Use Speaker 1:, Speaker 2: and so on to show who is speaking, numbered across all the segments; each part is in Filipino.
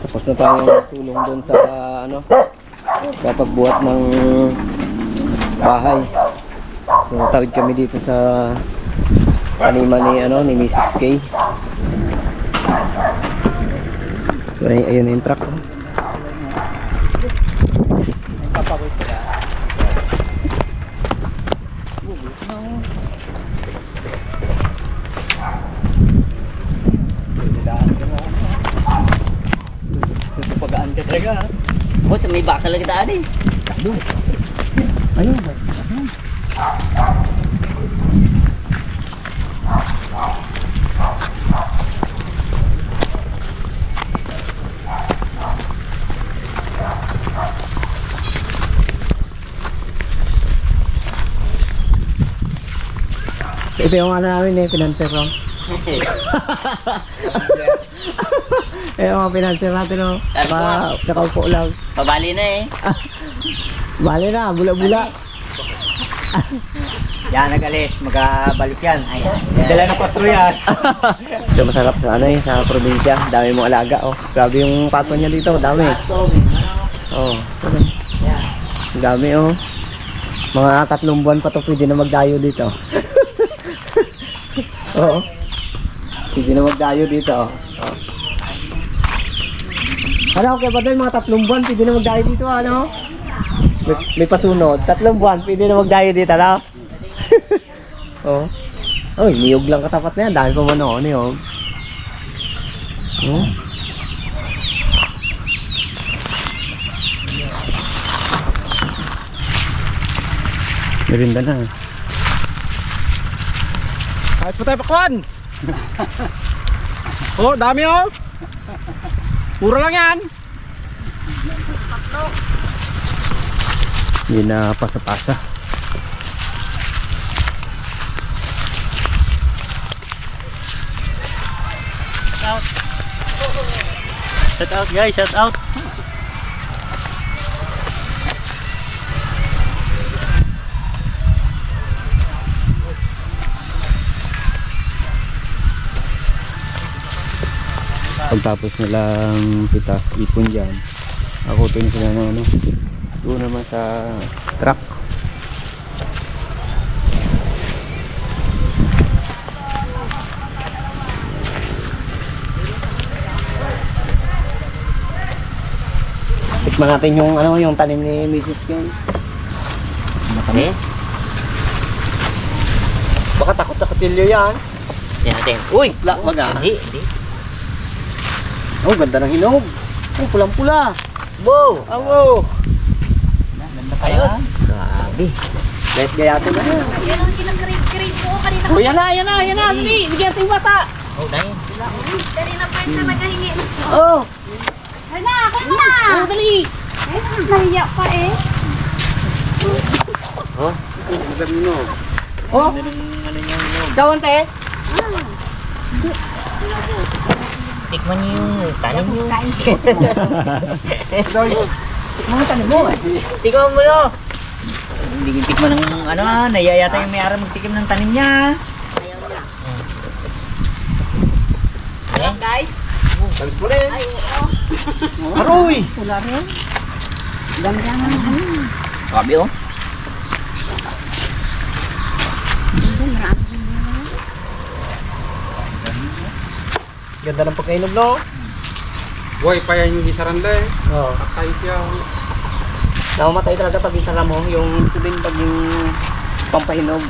Speaker 1: Tapos na tayong tulong doon sa ano, sa pagbuhat ng bahay. So tawid kami dito sa taniman ni ano ni Mrs. K. So ayun yung truck.
Speaker 2: Papawit ka. Pagaan ka talaga.
Speaker 3: Oh, sa may bakal lagi daan eh.
Speaker 1: Ayun. Ito yung ano namin eh, pinanser ko. Eh, mga pinanser natin o. Nakaupo lang.
Speaker 3: Pabali na eh.
Speaker 1: Bale na, bula-bula.
Speaker 2: Yan, nag-alis. Magabalik yan.
Speaker 3: Ayan.
Speaker 2: Dala na 4 yan.
Speaker 1: Ito masarap sa ano eh, sa probinsya. Dami mong alaga oh. Grabe yung patwa niya dito, dami. Oh. Ang dami oh. Mga 3 buwan pa to pwede na magdayo dito. Oo. Pwede na magdayo dito oh. Ano, okay ba doon mga 3 buwan pwede na magdayo dito ano? May pasunod, 3 buwan pwede na magdayo dito ano? Oh. Oy, niyog lang katapat na yan. Dami pa man oh, niyog. Oh. Merinda na.
Speaker 2: Kahit po tayo pakwan. Oh, dami oh. Puro lang yan.
Speaker 1: Hindi na pasa-pasa.
Speaker 3: Shout out guys, shout out.
Speaker 1: Pagtapos nilang pitas ipon dyan, akutin sila ng ano, doon naman sa truck. Tikman natin yung ano, yung tanim ni Mrs. Ken.
Speaker 3: Matamis?
Speaker 1: Baka takot na katilyo yan.
Speaker 3: Yan natin. Uy! Baga. Hindi.
Speaker 1: Oh, ganda ng hinog. Oh, pulang-pula.
Speaker 3: Wow!
Speaker 1: Oh,
Speaker 3: Ganda ayos. Grabe.
Speaker 1: Let gayato na yan.
Speaker 4: Yan ang kinag-grade ko kanina.
Speaker 1: Oh, yan na. Dali, bigyan natin yung bata.
Speaker 3: Oh, dahil.
Speaker 4: Dali na pa yung naghahingi.
Speaker 1: Oh,
Speaker 4: Hala, ako na!
Speaker 1: oh, dali.
Speaker 4: Ay, nahiya pa eh.
Speaker 3: Oh,
Speaker 1: Oh,
Speaker 3: ano niya yun?
Speaker 1: dawan te.
Speaker 3: Tikman niyo yung tanim niyo.
Speaker 1: Mga tanim mo eh.
Speaker 3: Tikman mo yun. Hindi tikman ng ano, nayayata yung may-ari magtikim ng tanim niya.
Speaker 4: Ayaw na.
Speaker 3: Eh?
Speaker 4: Guys.
Speaker 1: Salis mo rin.
Speaker 4: Ay, oo.
Speaker 1: Aroy.
Speaker 4: Wala rin. Dami lang ang ano.
Speaker 3: Grabe oh.
Speaker 1: Ganda ng pagkainog no?
Speaker 2: Boy, pa yan yung isaranda eh.
Speaker 1: Oo.
Speaker 2: Patay siya.
Speaker 1: Namamatay talaga pag isara mo, yung sabihin pag yung pampahinog.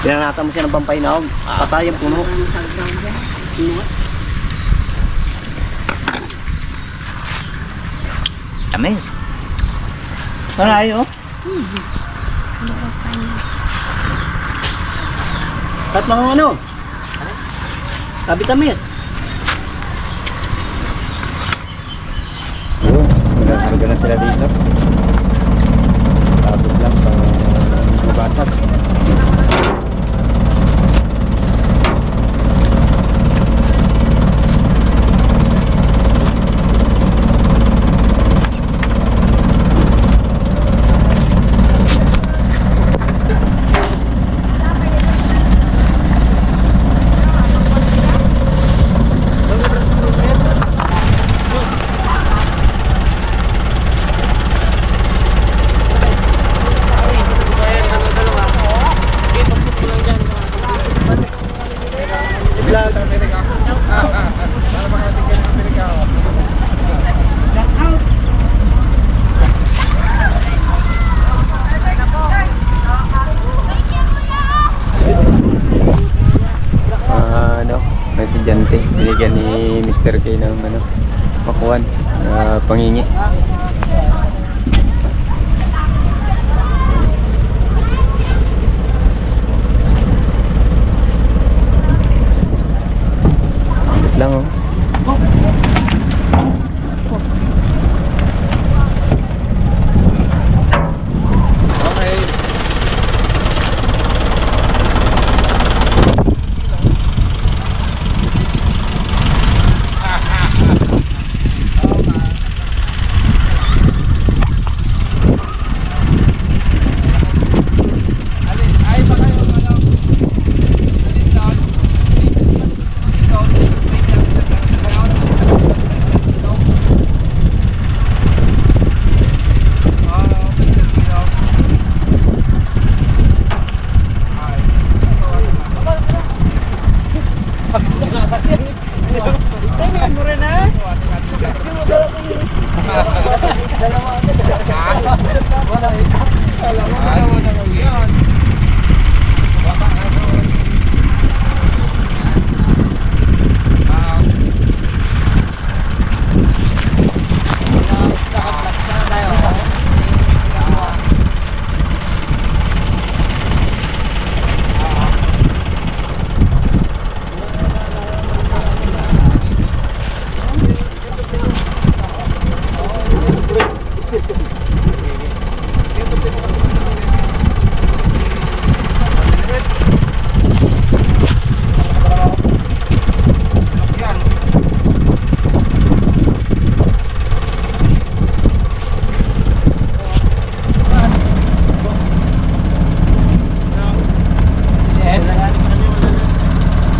Speaker 1: Binanata mo siya ng pampahinog, patay ang puno.
Speaker 3: Tamis. Maray oh.
Speaker 1: At mga ano? Sabi tamis. Nagkarga na sila dito. Tapos lang pang mabasag. ano, pakuan, pangingi. Wait lang oh.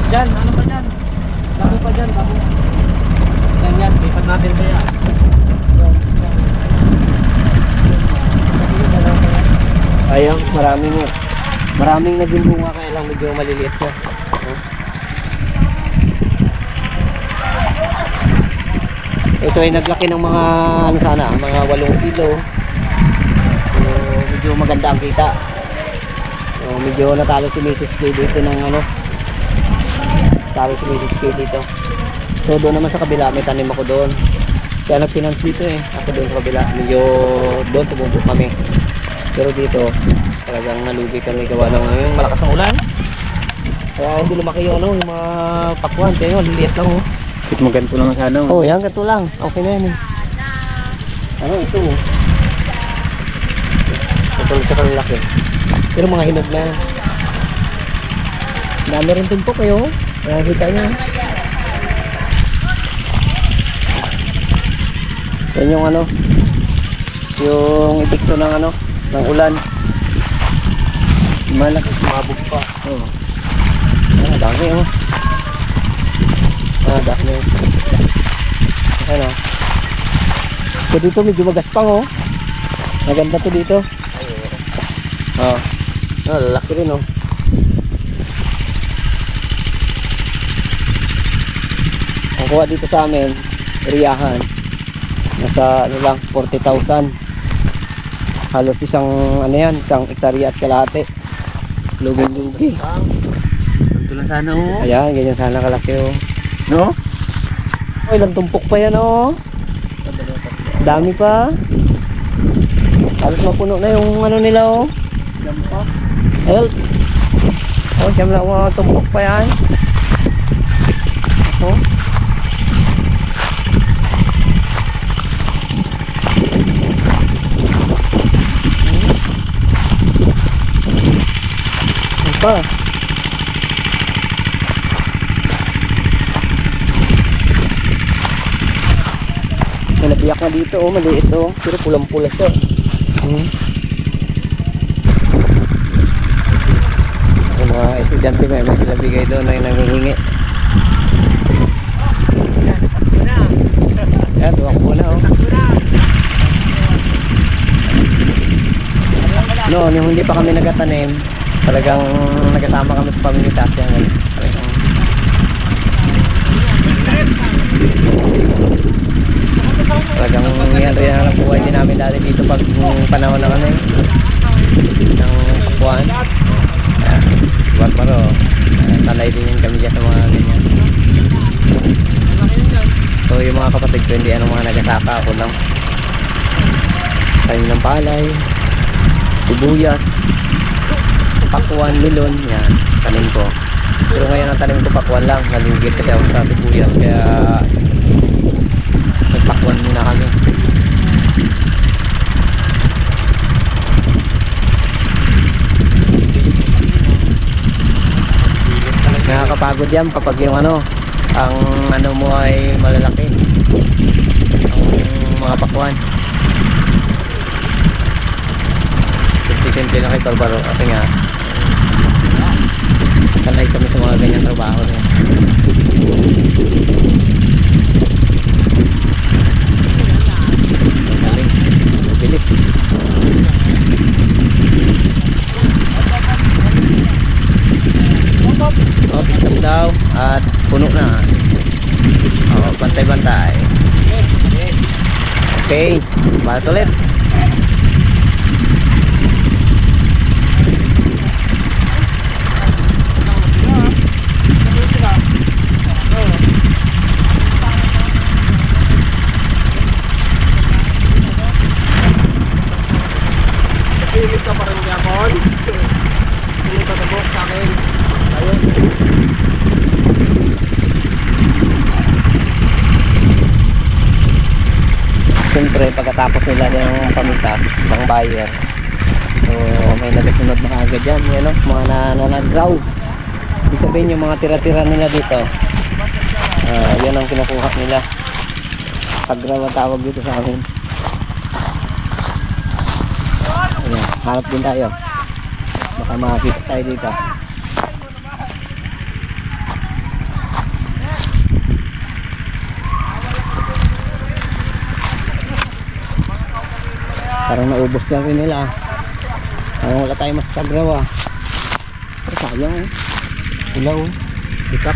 Speaker 2: Dyan, ano pa dyan? Dami pa dyan, dami. Yan, lipat natin ba yan?
Speaker 1: Ayun, maraming naging bunga, kaya lang medyo maliliit siya. Ito ay naglaki ng mga ano sana, mga 8 kilo. So, medyo maganda ang kita. So, medyo natalo si Mrs. K dito ng ano. Talo si Mrs. K dito. So, doon naman sa kabila, may tanim ako doon. Siya nag-finance dito eh. Ako doon sa kabila. Medyo doon tumubo kami. Pero dito, talagang nalugi kami gawa ng yung malakas ang ulan. Kaya hindi lumaki yung ano, yung mga pakuan. Kaya yun, liliit lang oh.
Speaker 2: Kit mo ganito lang sana.
Speaker 1: Oh, yan, ganito lang. Okay na yan eh. Ano, ito oh. Ito lang siya kalaki. Pero mga hinog na. Dami rin tumpok eh oh. Kaya kita nyo. Yan yung ano, yung epekto ng ano, ng ulan. Malaki, sumabog pa. Oh. Dami oh. Dami. Ano? So dito medyo magaspang oh. Maganda to dito. Oh. Lalaki rin oh. Ang kuha dito sa amin, riyahan. Nasa ano lang, 40,000. Halos isang ano yan, isang hektarya at kalahati. Lugi-lugi.
Speaker 2: Ganito lang sana oh.
Speaker 1: Ayan, ganyan sana kalaki oh.
Speaker 2: No?
Speaker 1: Oh, ilang tumpok pa yan oh. Dami pa. Halos mapuno na yung ano nila oh. Help. Oh, siyam lang mga tumpok pa yan. Oh. Pa. May nabiyak na dito oh, maliit oh, pero pulang-pula siya. Yung mga estudyante may sila bigay doon na yung nangihingi. Yan, tuwak po na oh. Noon, yung hindi pa kami nagatanim, talagang nagasama kami sa pamimitas yan. Talagang yan rin ang buhay din namin dati dito pag panahon ng ano eh, ng kapuan. Buwan pa ro, sanay din yan kami dyan sa mga ganyan. So yung mga kapatid ko, hindi anong mga nagasaka, ako lang. Tanim ng palay, sibuyas, pakwan, melon, yan, tanim ko. Pero ngayon ang tanim ko pakwan lang, nalinggit kasi ako sa sibuyas, kaya nagpakwan muna kami. Nakakapagod yan kapag yung ano, ang ano mo ay malalaki, ang mga pakwan. Simple lang kay Barbaro kasi nga sanay kami sa mga ganyang trabaho na yan. Galing, bilis. Oh, pistap daw at puno na. Oh, bantay-bantay. Okay, balat ulit.
Speaker 2: Pilit ka parang yapon. Pilit ka tabok sa akin. Tayo.
Speaker 1: Siyempre pagkatapos nila ng pamitas ng buyer, so may nagasunod na agad yan, yan o, mga nananagraw. Ibig sabihin yung mga tira-tira nila dito, yan ang kinukuha nila. Sagraw ang tawag dito sa amin. Ayan, hanap din tayo, baka makakita tayo dito. Parang naubos lang rin nila. Parang wala tayong masasagraw ah. Pero sayang eh. Ilaw, dikap,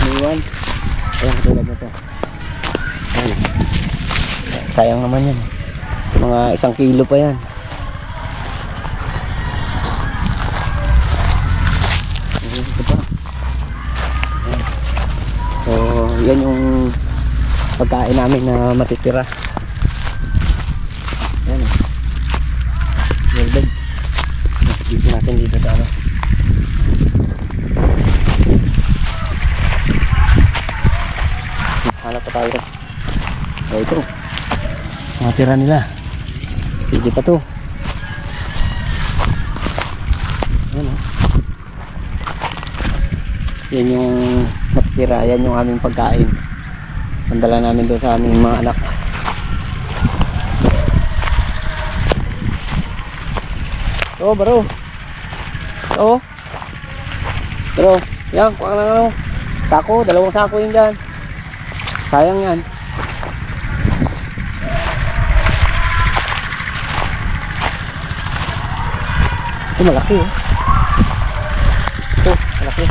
Speaker 1: niwan. Ayan, katulad na to. Ayan. Sayang naman yan. Mga 1 kilo pa yan. Ayan, ito pa. Ayan. So yan yung pagkain namin na matitira. Ayan o. Welded. Dito natin dito sa ano. Hanap pa tayo. O ito. Matira nila. Pwede pa to. Ayan o. Yan yung matira. Yan yung aming pagkain. Pandala namin doon sa aming mga anak. Oh, bro. Oh. Bro, yan, kuha lang ano. Sako, 2 sako yun dyan. Sayang yan. Ito malaki oh. Ito, malaki.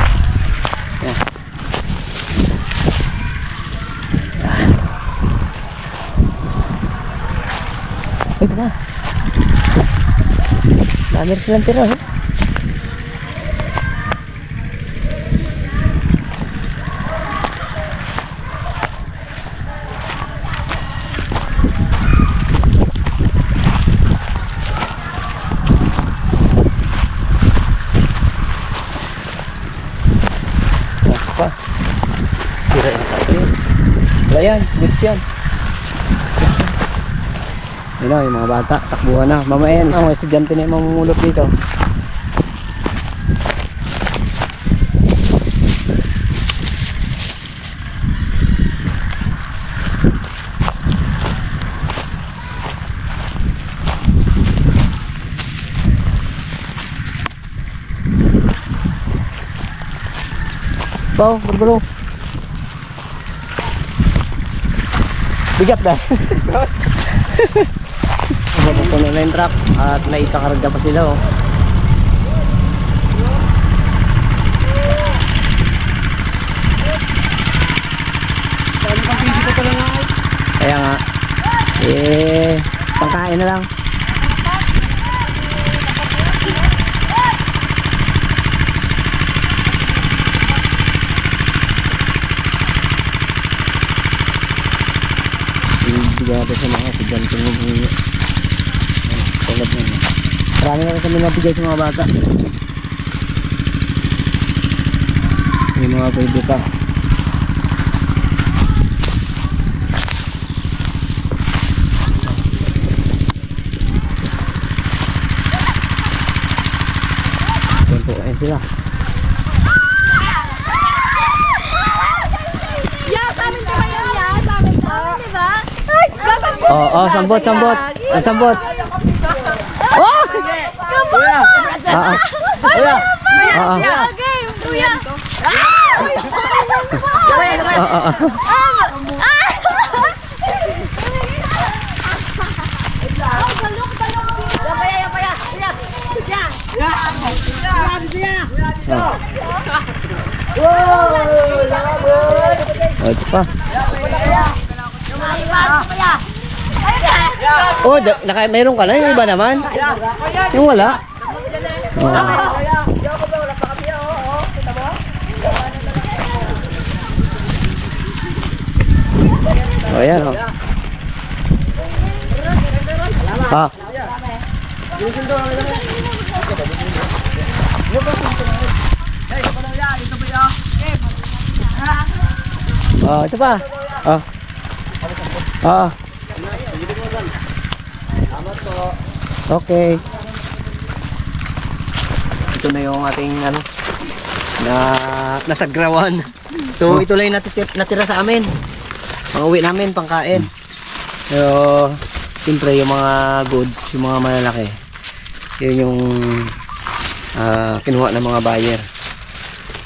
Speaker 1: Yan. Yan. Ito na. Dami rin silang tira eh. Pa. Sira na tayo. Wala yan, goods yan. Yun na, yung mga bata, takbuhan na. Mamaya yan, mga estudyante na yung mamumulot dito. Wow, berburu. Bigat dah. Pupuno na yung truck at naitakarga pa sila oh. Kaya nga pangkain na lang. Ibigyan natin sa mga estudyante ng mga tulad nyo. Marami na rin kami nabigay sa mga bata. Yung mga pwede pa. Ayan po, ayan sila.
Speaker 4: Yeah, sa amin ka ba yun, ya? Sa amin, di ba? Ay, gagawin mo.
Speaker 1: Sambot, sambot. Sambot. Oh!
Speaker 2: Kuya! Kuya!
Speaker 4: Okay, kuya.
Speaker 1: Ito pa. Oh, mayroon ka na. Yung iba naman. Yung wala. Oh, yan oh. Ah. Oh, ito pa. Oh. Oh. Okay. Ito na yung ating ano nasagrawan. So ito lang yung natira sa amin. Pang-uwi namin, pangkain. Pero siyempre yung mga goods, yung mga malalaki, yun yung kinuha ng mga buyer.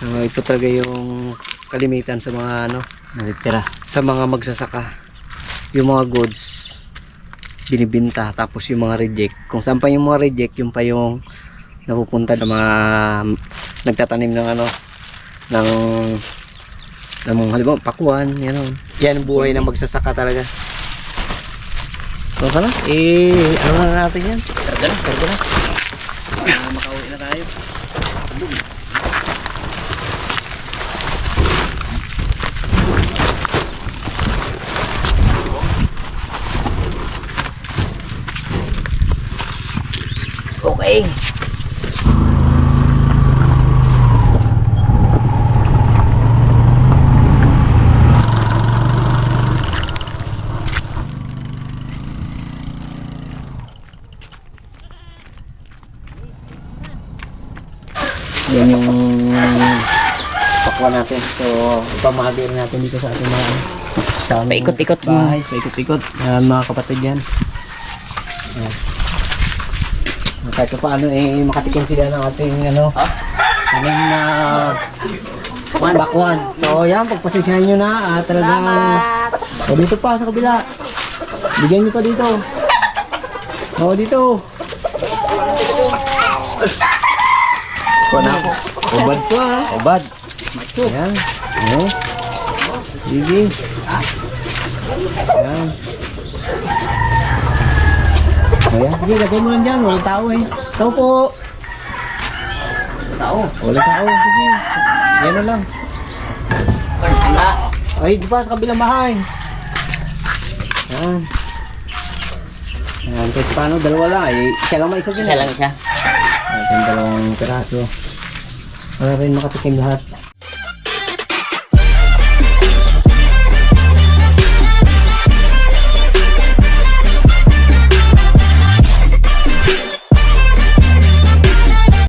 Speaker 1: So ito talaga yung kalimitan sa mga ano natitira sa mga magsasaka. Yung mga goods binibinta, tapos yung mga reject, kung saan pa yung mga reject, yung pa yung napupunta sa mga nagtatanim ng ano ng mga halimbawa pakuan, yan o. Yan ang buhay ng magsasaka talaga. So sana ano na natin yan, karga na makauwi na tayo. Okay. Yan yung pakwan natin. So, ipamahagi natin dito sa ating mga sa paikot-ikot bahay. Paikot-ikot. Yan mga kapatid yan. Yan. Kahit paano makatikim sila ng ating ano, aning bakwan. So yan, pagpasensyahan nyo na talagang o dito pa sa kabila. Bigyan nyo pa dito. O dito. Kuha na ako. Ubad ko ha. Ubad. Ayan. O. Sige. Ayan. Ayan, sige, lagay mo lang dyan. Walang tao eh. Tao po. Tao. Walang tao. Sige. Yan na lang. Ay, di pa sa kabilang bahay. Ayan. Ayan, kahit paano, dalawa lang. Ay, isa lang maisa dyan.
Speaker 3: Isa lang siya.
Speaker 1: Ayan, dalawang piraso. Para rin makatikim lahat.